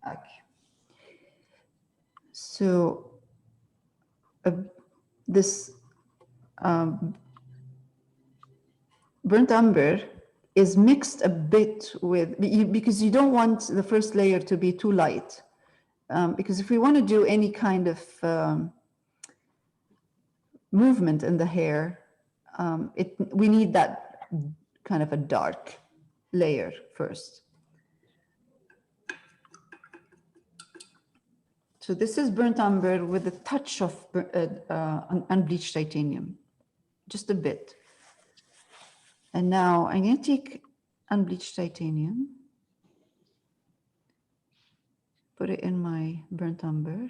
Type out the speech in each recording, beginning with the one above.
back. So this burnt umber is mixed a bit with, because you don't want the first layer to be too light. Because if we want to do any kind of movement in the hair, we need that kind of a dark layer first. So this is burnt umber with a touch of unbleached titanium, just a bit. And now I'm going to take unbleached titanium, put it in my burnt umber.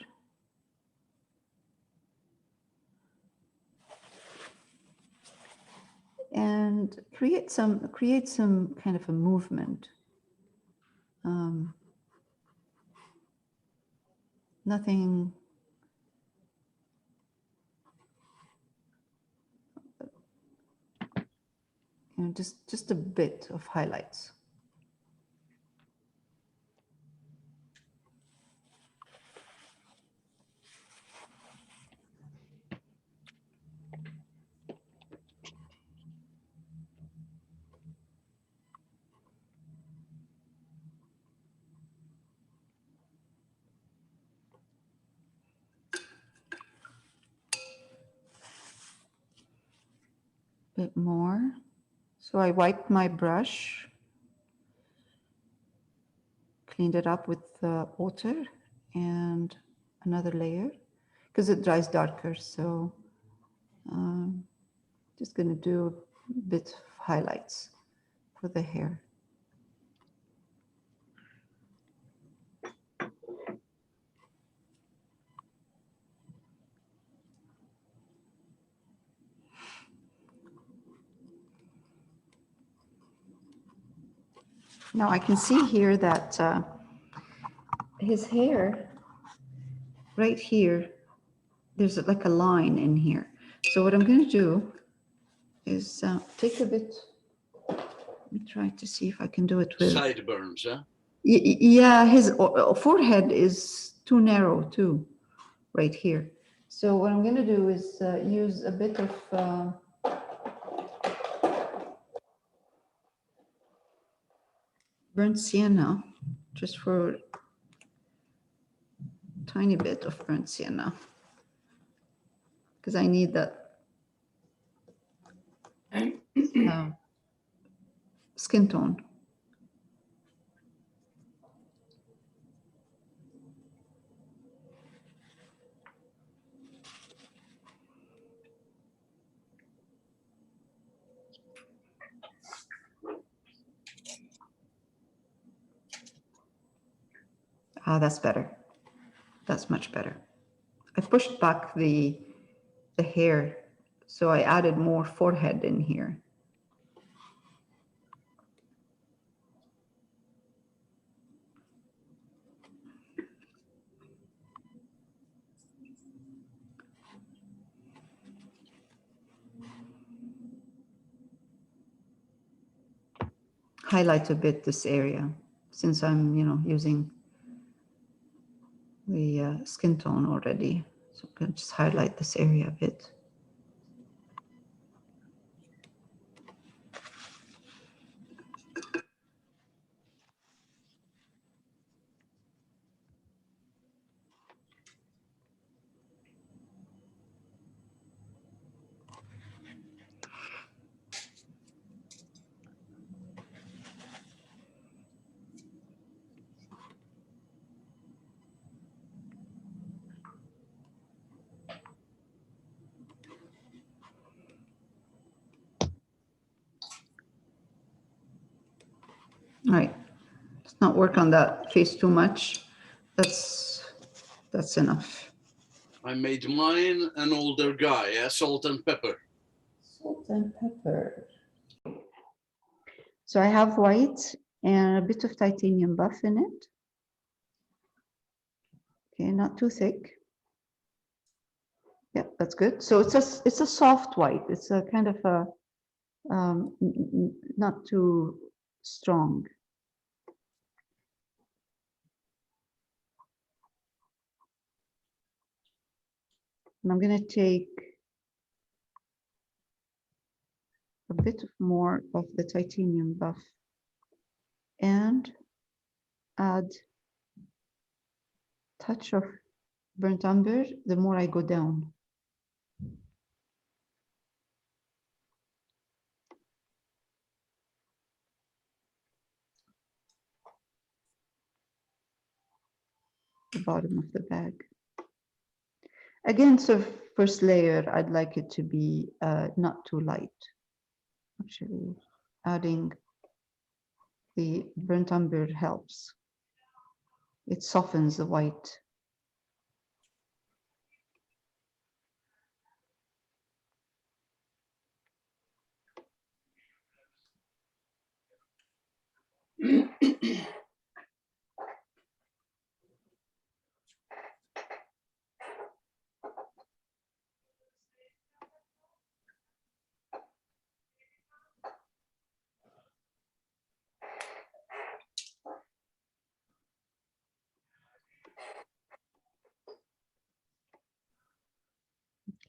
And create some kind of a movement. Nothing. You know, just a bit of highlights. Bit more. So I wiped my brush, cleaned it up with water and another layer because it dries darker. So just going to do a bit of highlights for the hair. Now I can see here that his hair right here, there's like a line in here. So what I'm going to do is take a bit, let me try to see if I can do it with sideburns, huh? Yeah, his forehead is too narrow too, right here. So what I'm going to do is use a bit of burnt sienna, just for a tiny bit of burnt sienna, because I need that skin tone. Ah, that's better. That's much better. I pushed back the hair, so I added more forehead in here. Highlight a bit this area, since I'm, using the skin tone already. So I'm going to just highlight this area a bit. All right, let's not work on that face too much. That's enough. I made mine an older guy, salt and pepper. Salt and pepper. So I have white and a bit of titanium buff in it. Okay, not too thick. Yeah, that's good. So it's a soft white. It's a kind of a not too strong. And I'm going to take a bit more of the titanium buff and add touch of burnt umber the more I go down. The bottom of the bag. Again, so first layer, I'd like it to be not too light. Actually, adding the burnt umber helps. It softens the white.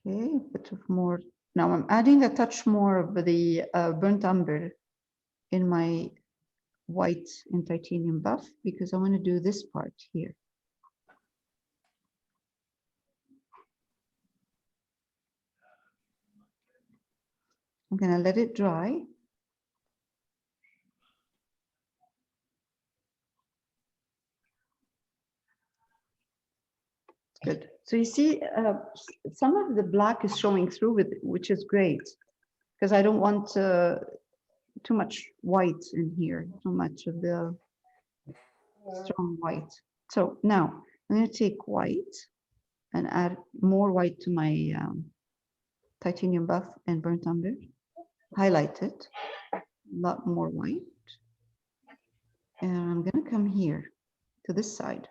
Okay, a bit of more. Now I'm adding a touch more of the burnt umber in my white and titanium buff because I want to do this part here. I'm going to let it dry. Good. So you see, some of the black is showing through with, which is great because I don't want too much white in here, too much of the strong white. So now I'm going to take white and add more white to my titanium buff and burnt umber. Highlight it, a lot more white. And I'm going to come here to this side.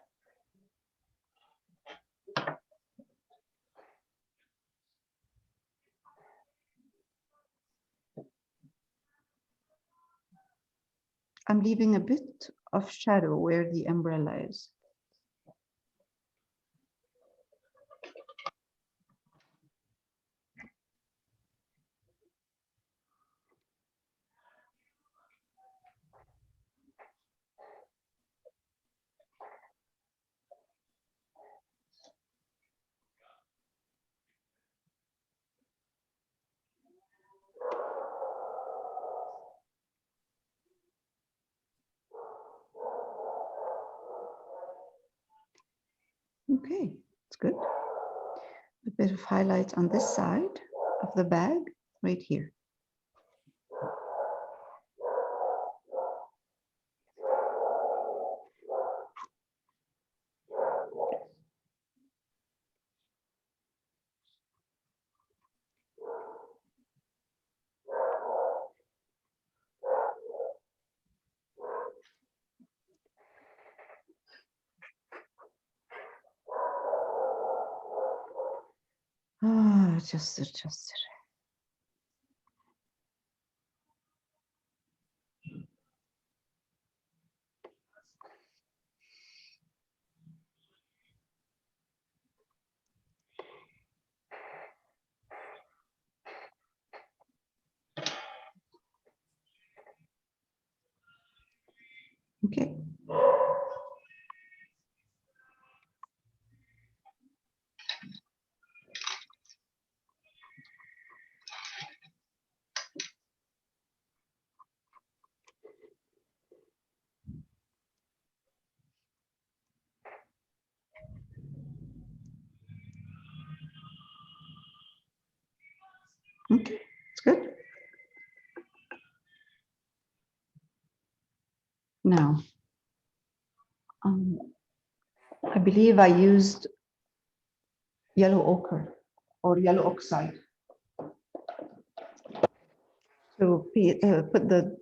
I'm leaving a bit of shadow where the umbrella is. Okay, it's good. A bit of highlight on this side of the bag, right here. Ah, just it. Okay. Okay, it's good. Now, I believe I used yellow ochre or yellow oxide to put the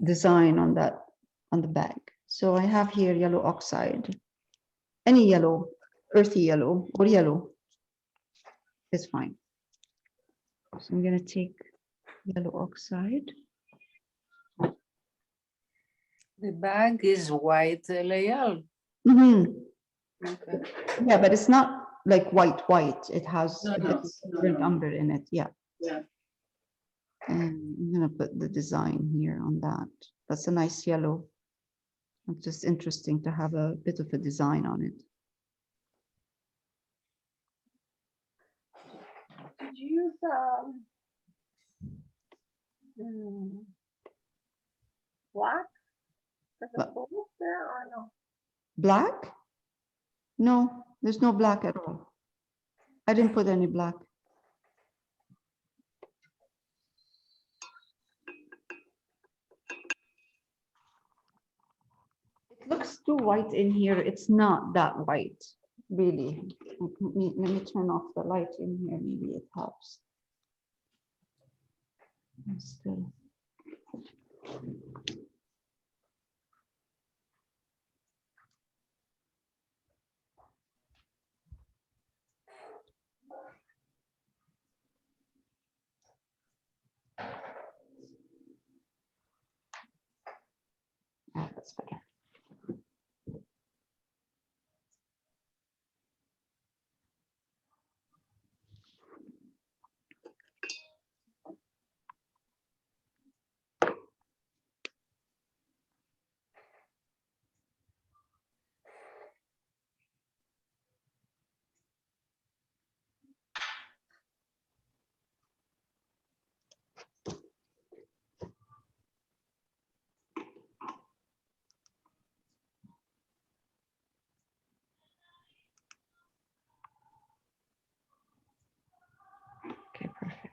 design on that, on the bag. So I have here yellow oxide, any yellow, earthy yellow or yellow is fine. So I'm going to take yellow oxide. The bag is white, Layal. Mm-hmm. Okay. Yeah, but it's not like white. It has No, a no, bit of no, burnt no. umber in it. Yeah. Yeah. And I'm gonna put the design here on that. That's a nice yellow. It's just interesting to have a bit of a design on it. Did you use black for the But- folds there or no? Black? No, there's no black at all. I didn't put any black. It looks too white in here. It's not that white, really. Let me turn off the light in here. Maybe it helps. Still. Ah, that's better. Okay, perfect.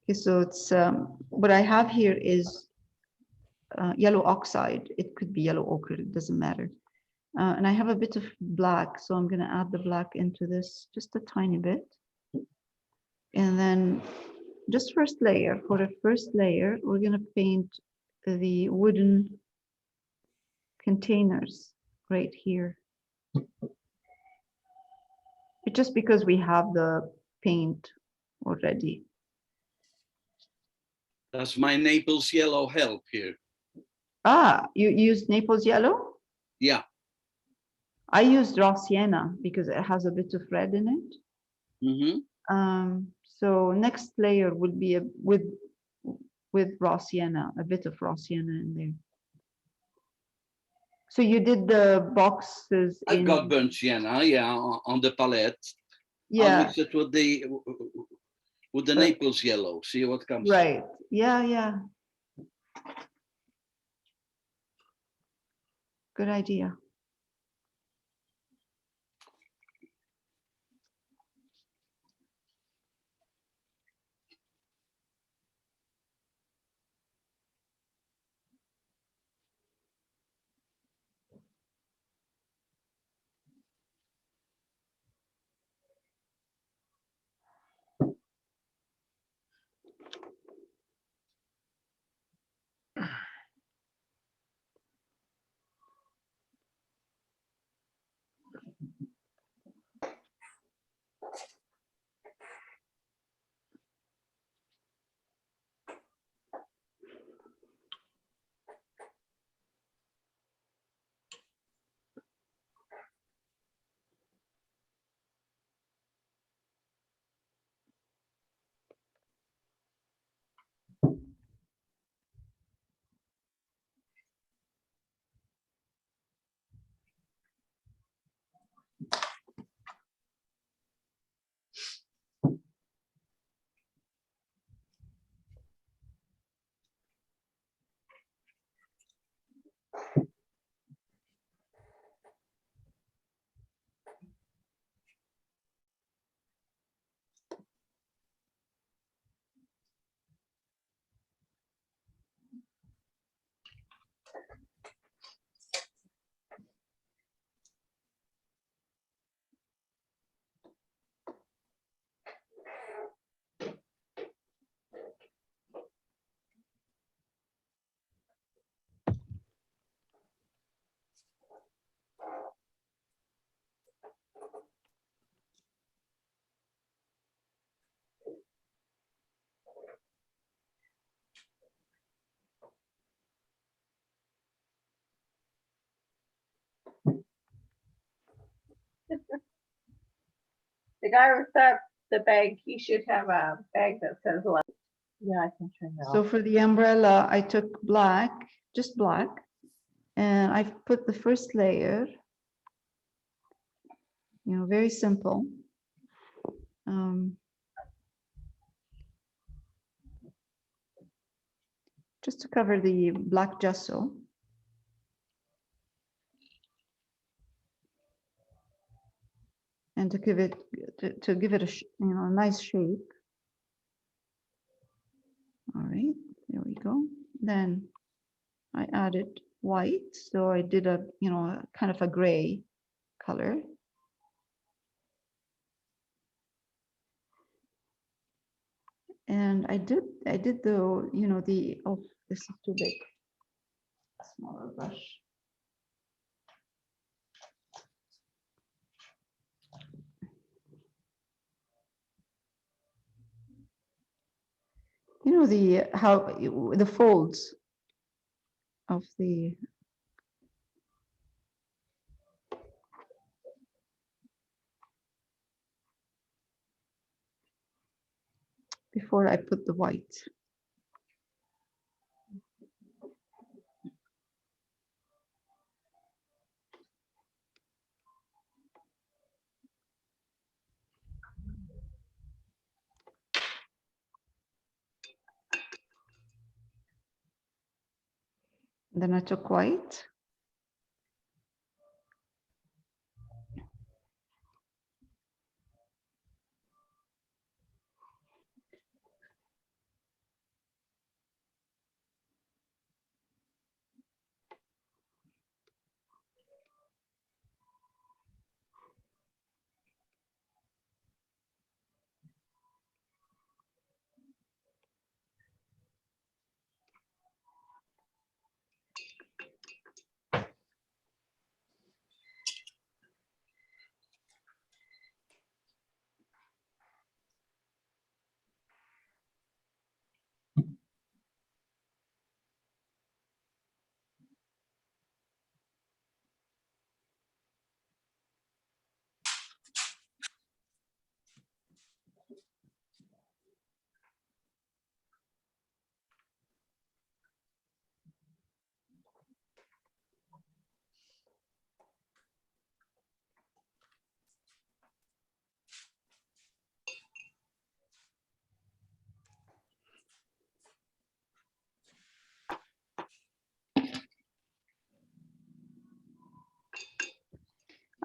Okay, so it's what I have here is yellow oxide. It could be yellow ochre, it doesn't matter. And I have a bit of black, so I'm going to add the black into this just a tiny bit. And then just first layer, for the first layer, we're going to paint the wooden containers right here. It's just because we have the paint already. Does my Naples yellow help here? Ah, you used Naples yellow? Yeah. I used raw sienna because it has a bit of red in it. Mm-hmm. So next layer would be with raw sienna, a bit of raw sienna in there. So you did the boxes I've in, got burnt sienna, yeah, on the palette. I'll yeah, mix it with the Naples yellow. See what comes. right. Yeah. Good idea. guy with the bag, he should have a bag that says light. Yeah, I can turn that So off. for the umbrella, I took black, just black, and I've put the first layer, you know, very simple. Just to cover the black gesso. And to give it a a nice shape. All right, there we go. Then I added white, so I did a kind of a gray color. And I did the oh, this is too big. A smaller brush. You know the folds of the before I put the white. Then I took white.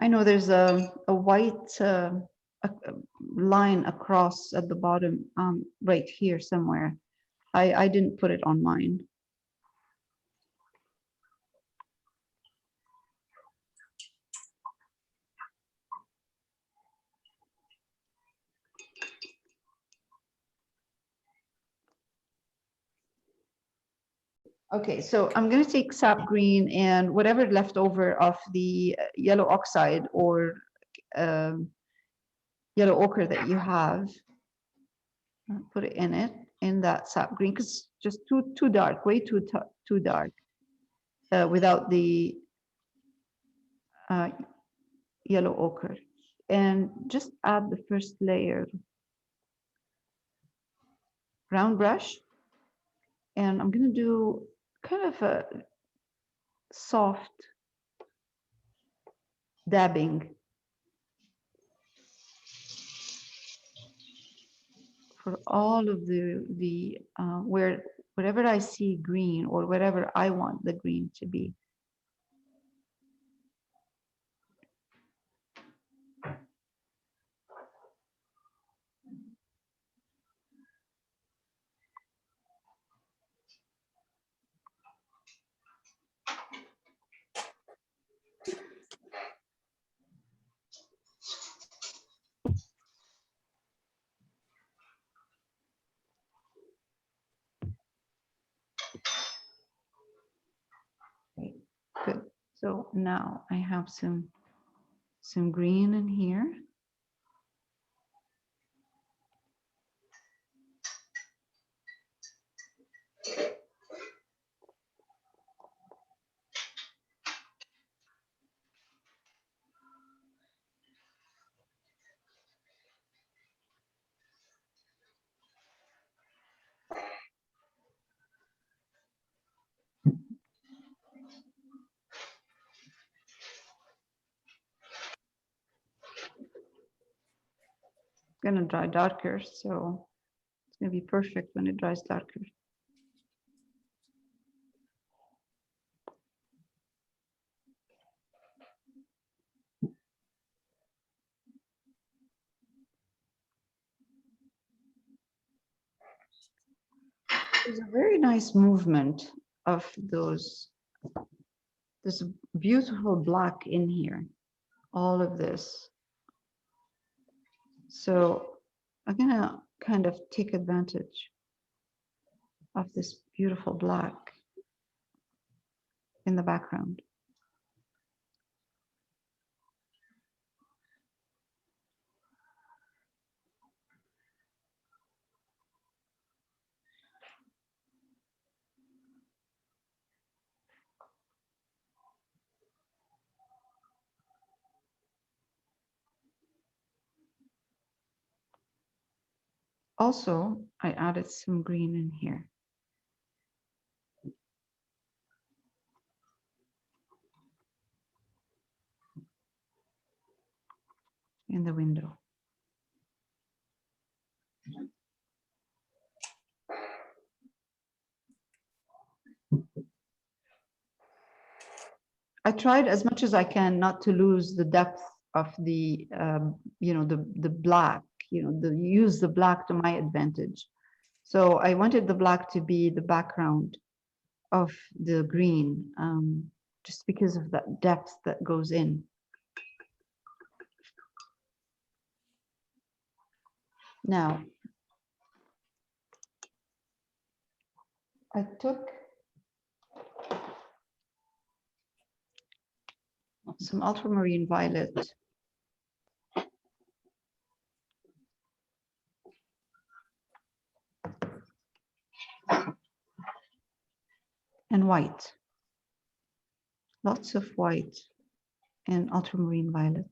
I know there's a white a line across at the bottom, right here somewhere. I didn't put it on mine. Okay, so I'm going to take sap green and whatever left over of the yellow oxide or yellow ochre that you have, put it in that sap green, because just too dark, way too dark, without the yellow ochre. And just add the first layer, round brush, and I'm going to do kind of a soft dabbing for all of the wherever I see green or wherever I want the green to be. Okay, good. So now I have some green in here. gonna dry darker, so it's gonna be perfect when it dries darker. There's a very nice movement of those. There's a beautiful black in here, all of this. So I'm gonna kind of take advantage of this beautiful black in the background. Also, I added some green in here. In the window. I tried as much as I can not to lose the depth of the, you know, the black, you know, use the black to my advantage. So I wanted the black to be the background of the green, just because of that depth that goes in. Now, I took some ultramarine violet and white, lots of white and ultramarine violet.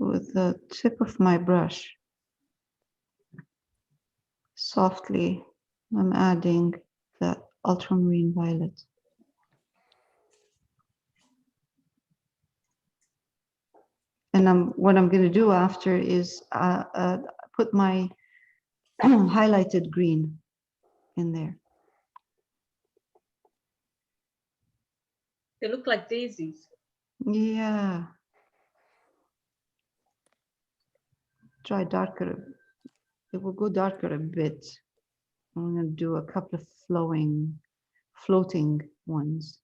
With the tip of my brush, softly, I'm adding that ultramarine violet. And what I'm going to do after is put my highlighted green in there. They look like daisies. Yeah. Try darker. It will go darker a bit. I'm going to do a couple of floating ones.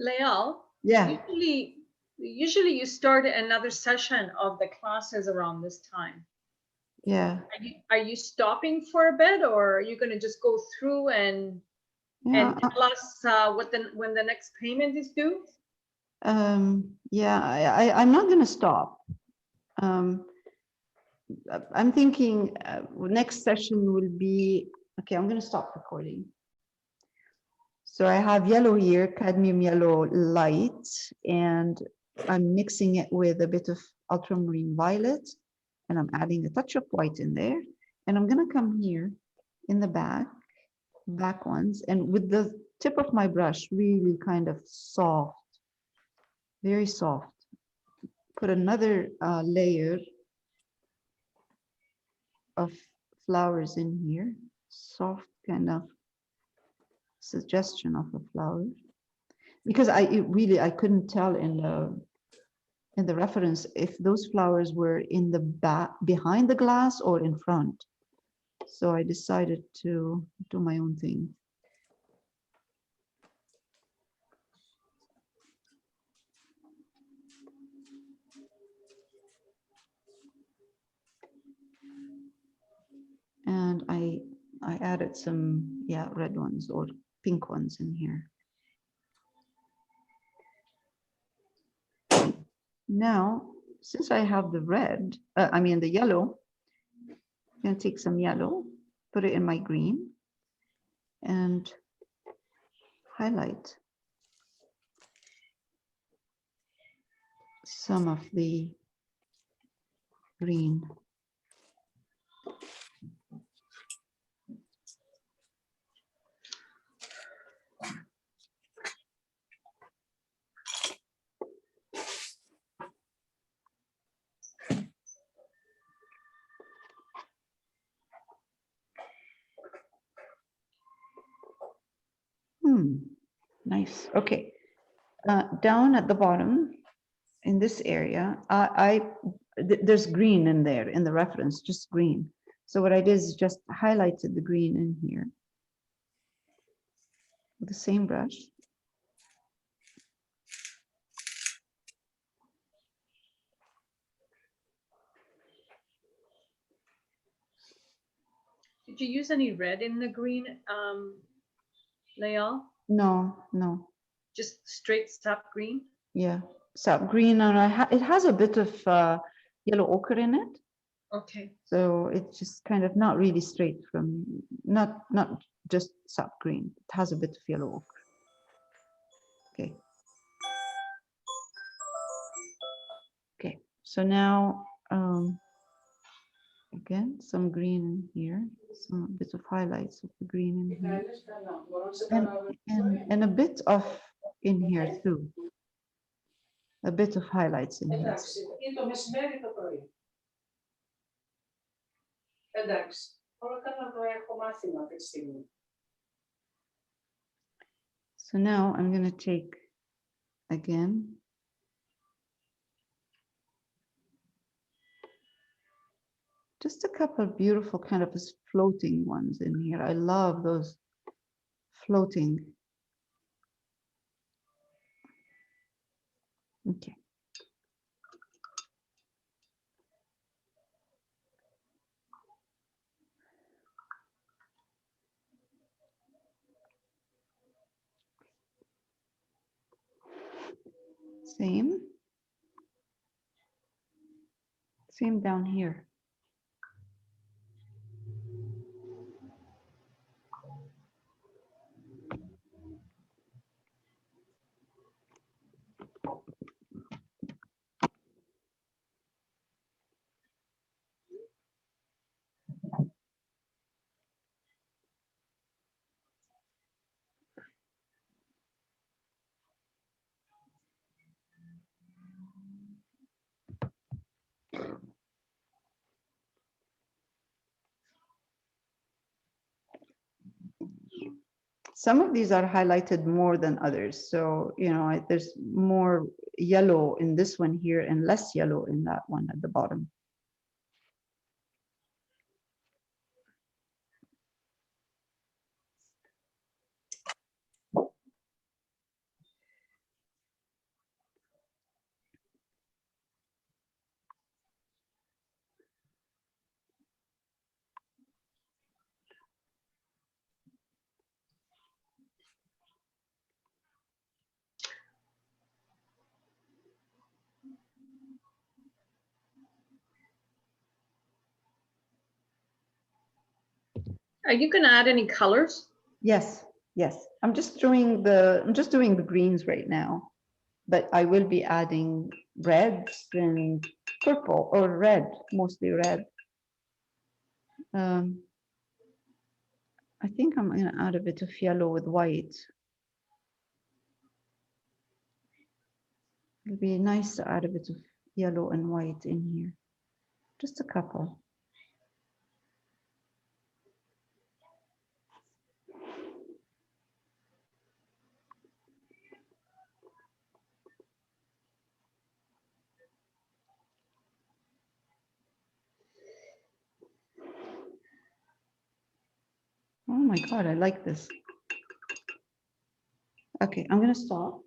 Lael, Yeah. usually you start another session of the classes around this time. Yeah. Are you stopping for a bit, or are you going to just go through and tell us when the next payment is due? Yeah, I'm not going to stop. I'm thinking next session will be, okay, I'm going to stop recording. So I have yellow here, cadmium yellow light, and I'm mixing it with a bit of ultramarine violet, and I'm adding a touch of white in there. And I'm going to come here in the back ones, and with the tip of my brush, really kind of soft, very soft. Put another layer of flowers in here, soft kind of suggestion of a flower, because I couldn't tell in the reference if those flowers were in the back behind the glass or in front. So I decided to do my own thing. And I added some, yeah, red ones or pink ones in here. Now, since I have the red, I mean the yellow, I'm going to take some yellow, put it in my green, and highlight some of the green. Nice. Okay. Down at the bottom in this area, there's green in there in the reference, just green. So what I did is just highlighted the green in here with the same brush. Did you use any red in the green, Layal? No, no. Just straight sap green? Yeah, sap green, and it has a bit of yellow ochre in it. Okay. So it's just kind of not really straight from, not just sap green. It has a bit of yellow ochre. Okay. Okay, so now, again, some green in here, some bit of highlights of the green in here, and a bit of in here too. A bit of highlights in here. So now I'm going to take again just a couple of beautiful kind of floating ones in here. I love those floating. Okay. Same down here. Some of these are highlighted more than others. So, you know, there's more yellow in this one here and less yellow in that one at the bottom. Are you gonna add any colors? Yes, yes. I'm just doing the greens right now, but I will be adding reds and purple or red, mostly red. I think I'm gonna add a bit of yellow with white. It'll be nice to add a bit of yellow and white in here. Just a couple. Oh my God, I like this. Okay, I'm gonna stop.